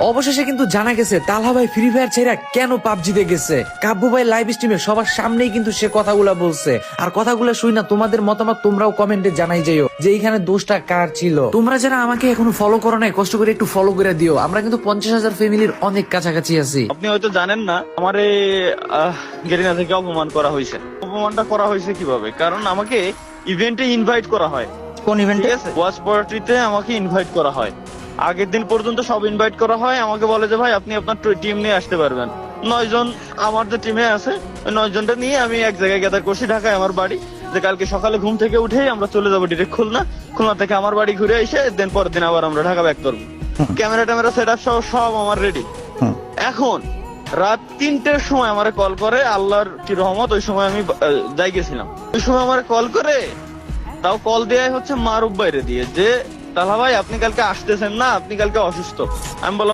অবশেষে কিন্তু জানা গেছে তালহা ভাই ফ্রি ফায়ার ছেড়ে কেন পাবজিতে গেছে। কাব্বু ভাই লাইভ স্ট্রিমে সবার সামনেই কিন্তু সে কথাগুলা বলছে। আর কথাগুলো শুই না তোমাদের মতামত তোমরাও কমেন্টে জানাই যাইও যে এইখানে দোষটা কার ছিল। তোমরা যারা আমাকে এখনো ফলো করো নাই কষ্ট করে একটু ফলো করে দিও। আমরা কিন্তু 50,000 ফ্যামিলির অনেক কাছাকাছি আছি। আপনি হয়তো জানেন না আমারে গেরিনা থেকে অপমান করা হয়েছে। অপমানটা করা হয়েছে কিভাবে? কারণ আমাকে ইভেন্টে ইনভাইট করা হয়। কোন ইভেন্টে? ঠিক আছে, ওয়াচ পার্টিতে আমাকে ইনভাইট করা হয়। আগের দিন পর্যন্ত সব ইনভাইট করা হয়। আমাকে বলে যে ভাই আপনি আপনার টিম নিয়ে আসতে পারবেন। 9 জন আমার যে টিমে আছে ওই 9 জনটা নিয়ে আমি এক জায়গায় গ্যাদার করছি, ঢাকায় আমার বাড়ি। যে কালকে সকালে ঘুম থেকে উঠেই আমরা চলে যাবো ডিরেক্ট খুলনা। খুলনা থেকে আমার বাড়ি ঘুরে এসে দেন পরের দিন আবার আমরা ঢাকা ব্যাক করবো। ক্যামেরা ট্যামেরা সেট আপ সব আমার রেডি। এখন রাত 3টের সময় আমারে কল করে, আল্লাহর কি রহমত, ওই সময় আমি যাই গেছিলাম। ওই সময় আমারে কল করে, তাও কল দেয় হচ্ছে মারুফ বাইরে দিয়ে, যে তালহা ভাই আপনি কালকে আসতেছেন না, আপনি কালকে অসুস্থ। আমি বললাম